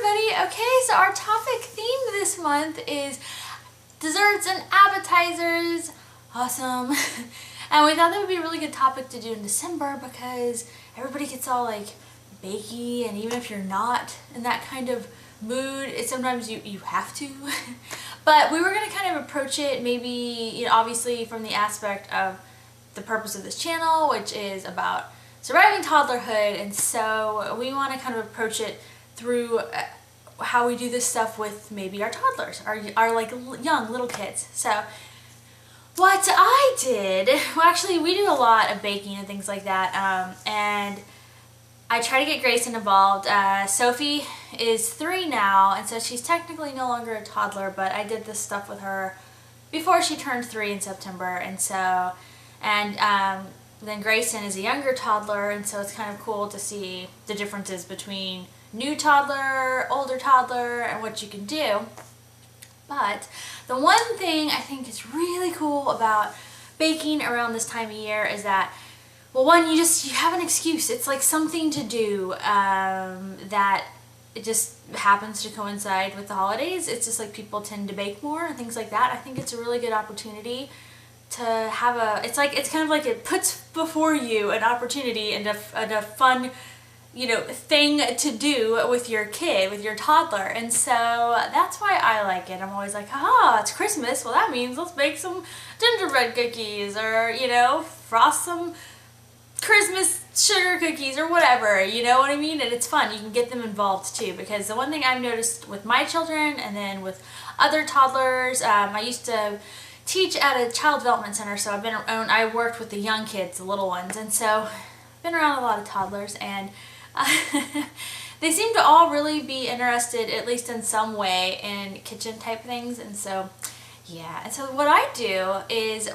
everybody. Okay, so our topic theme this month is desserts and appetizers. Awesome. And we thought that would be a really good topic to do in December because everybody gets all like bakey, and even if you're not in that kind of mood, sometimes you have to. But we were going to kind of approach it maybe, obviously from the aspect of the purpose of this channel, which is about surviving toddlerhood, and so we want to kind of approach it through how we do this stuff with maybe our toddlers, our like young little kids. So what I did, well actually we do a lot of baking and things like that, and I try to get Grayson involved. Sophie is 3 now, and so she's technically no longer a toddler, but I did this stuff with her before she turned 3 in September, and so, then Grayson is a younger toddler, and so it's kind of cool to see the differences between new toddler, older toddler, and what you can do. But the one thing I think is really cool about baking around this time of year is that, well, one, you have an excuse. It's like something to do that it just happens to coincide with the holidays. It's just like people tend to bake more and things like that. I think it's a really good opportunity to have it's kind of like it puts before you an opportunity and a fun, thing to do with your kid, with your toddler. And so that's why I like it. I'm always like, it's Christmas. Well, that means let's bake some gingerbread cookies, or, frost some Christmas sugar cookies or whatever, you know what I mean? And it's fun. You can get them involved too, because the one thing I've noticed with my children and then with other toddlers, I used to teach at a child development center, so I worked with the young kids, the little ones, and so I've been around a lot of toddlers, and they seem to all really be interested, at least in some way, in kitchen type things. And so yeah, and so what I do is,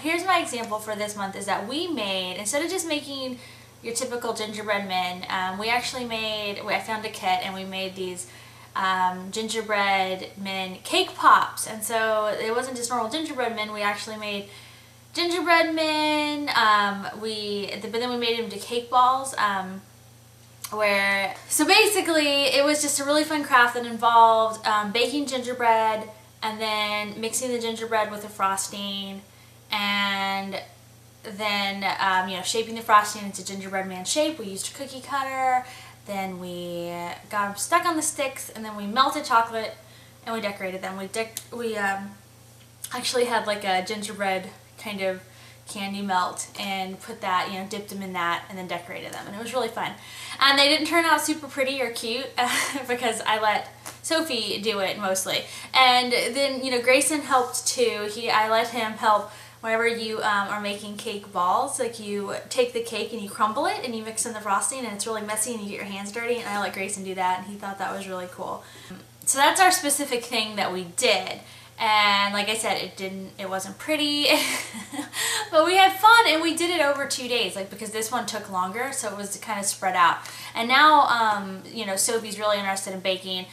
here's my example for this month, is that we made, instead of just making your typical gingerbread men, I found a kit and we made these gingerbread men cake pops. And so it wasn't just normal gingerbread men, we actually made gingerbread men, but then we made them into cake balls, so basically it was just a really fun craft that involved baking gingerbread and then mixing the gingerbread with the frosting, and then shaping the frosting into gingerbread man shape. We used a cookie cutter, then we got them stuck on the sticks, and then we melted chocolate and we decorated them. We actually had like a gingerbread kind of candy melt and put that, dipped them in that and then decorated them, and it was really fun. And they didn't turn out super pretty or cute because I let Sophie do it mostly. And then, Grayson helped too. I let him help whenever you are making cake balls. Like, you take the cake and you crumble it and you mix in the frosting, and it's really messy and you get your hands dirty, and I let Grayson do that, and he thought that was really cool. So that's our specific thing that we did. And like I said, it wasn't pretty, but we had fun, and we did it over 2 days, because this one took longer, so it was kind of spread out. And now, Sophie's really interested in baking,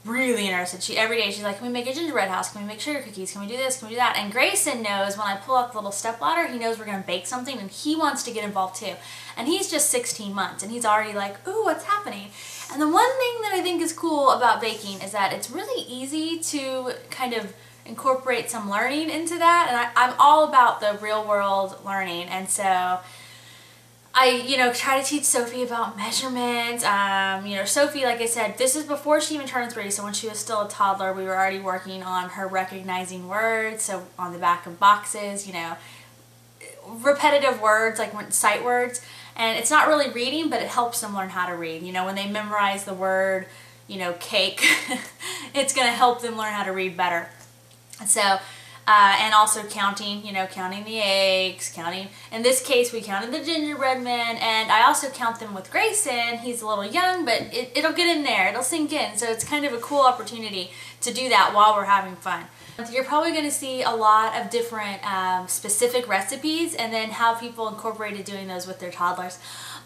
really interested. Every day she's like, can we make a gingerbread house? Can we make sugar cookies? Can we do this? Can we do that? And Grayson knows when I pull out the little stepladder, he knows we're going to bake something, and he wants to get involved too. And he's just 16 months, and he's already like, ooh, what's happening? And the one thing that I think is cool about baking is that it's really easy to kind of incorporate some learning into that, and I'm all about the real world learning. And so I, try to teach Sophie about measurements. Sophie, like I said, this is before she even turned 3, so when she was still a toddler, we were already working on her recognizing words. So on the back of boxes, repetitive words, like sight words. And it's not really reading, but it helps them learn how to read. When they memorize the word, cake, it's going to help them learn how to read better. So, and also counting, counting the eggs, in this case we counted the gingerbread men, and I also count them with Grayson. He's a little young, but it'll get in there, it'll sink in, so it's kind of a cool opportunity to do that while we're having fun. You're probably going to see a lot of different specific recipes, and then how people incorporated doing those with their toddlers.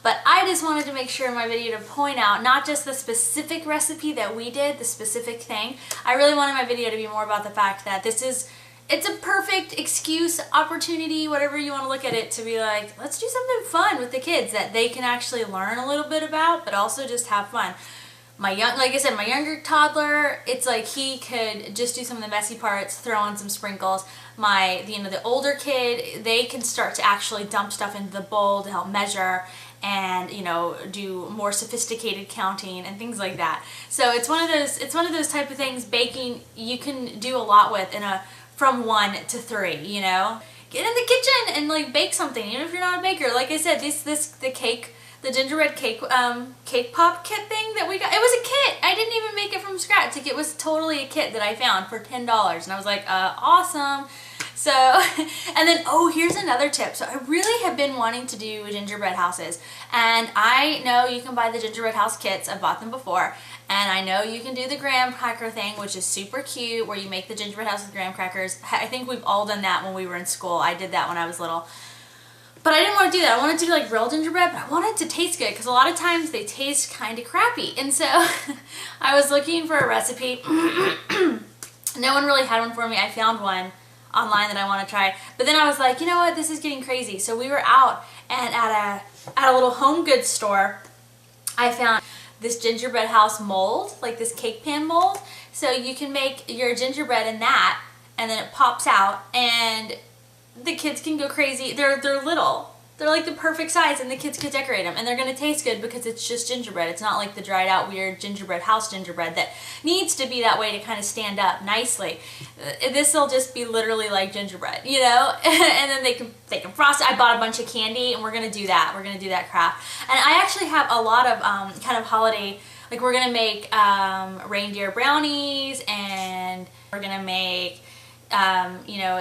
But I just wanted to make sure in my video to point out not just the specific recipe that we did, the specific thing. I really wanted my video to be more about the fact that it's a perfect excuse, opportunity, whatever you want to look at it, to be like, let's do something fun with the kids that they can actually learn a little bit about, but also just have fun. like I said, my younger toddler, it's like he could just do some of the messy parts, throw in some sprinkles. The older kid, they can start to actually dump stuff into the bowl to help measure and, do more sophisticated counting and things like that. So it's one of those type of things, baking, you can do a lot with from 1 to 3, Get in the kitchen and like bake something, even if you're not a baker. Like I said, the gingerbread cake pop kit thing that we got, it was a kit. I didn't even make it from scratch. Like, it was totally a kit that I found for $10, and I was like, awesome. So, and then, here's another tip. So I really have been wanting to do gingerbread houses, and I know you can buy the gingerbread house kits. I've bought them before, and I know you can do the graham cracker thing, which is super cute, where you make the gingerbread house with graham crackers. I think we've all done that when we were in school. I did that when I was little. But I didn't want to do that. I wanted to do like real gingerbread, but I wanted it to taste good because a lot of times they taste kind of crappy. And so I was looking for a recipe. No one really had one for me. I found one online that I want to try. But then I was like, you know what? This is getting crazy. So we were out, and at a little home goods store, I found this gingerbread house mold, like this cake pan mold. So you can make your gingerbread in that, and then it pops out, and the kids can go crazy. They're little. They're like the perfect size, and the kids could decorate them, and they're going to taste good because it's just gingerbread. It's not like the dried out weird gingerbread house gingerbread that needs to be that way to kind of stand up nicely. This will just be literally like gingerbread, and then they can frost it. I bought a bunch of candy, and we're going to do that. We're going to do that craft. And I actually have a lot of kind of holiday, like we're going to make reindeer brownies, and we're going to make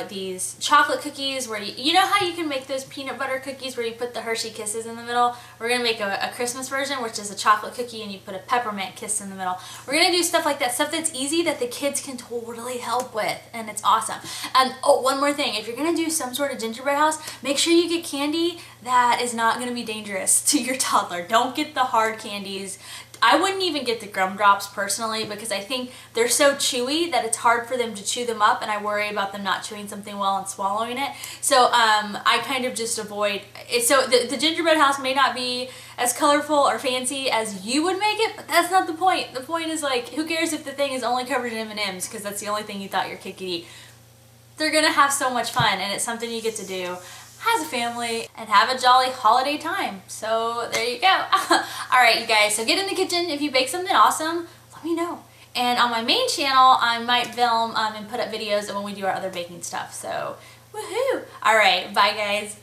these chocolate cookies where you know how you can make those peanut butter cookies where you put the Hershey Kisses in the middle? We're going to make a Christmas version, which is a chocolate cookie and you put a peppermint kiss in the middle. We're going to do stuff like that, stuff that's easy that the kids can totally help with, and it's awesome. And one more thing, if you're going to do some sort of gingerbread house, make sure you get candy that is not going to be dangerous to your toddler. Don't get the hard candies. I wouldn't even get the gumdrops personally because I think they're so chewy that it's hard for them to chew them up, and I worry about them not chewing something well and swallowing it. So I kind of just avoid it. So the gingerbread house may not be as colorful or fancy as you would make it, but that's not the point. The point is, like, who cares if the thing is only covered in M&Ms because that's the only thing you thought your kid could eat. They're gonna have so much fun, and it's something you get to do as a family and have a jolly holiday time. So there you go. Alright, you guys, so get in the kitchen. If you bake something awesome, let me know. And on my main channel, I might film and put up videos of when we do our other baking stuff. So, woohoo! Alright, bye guys.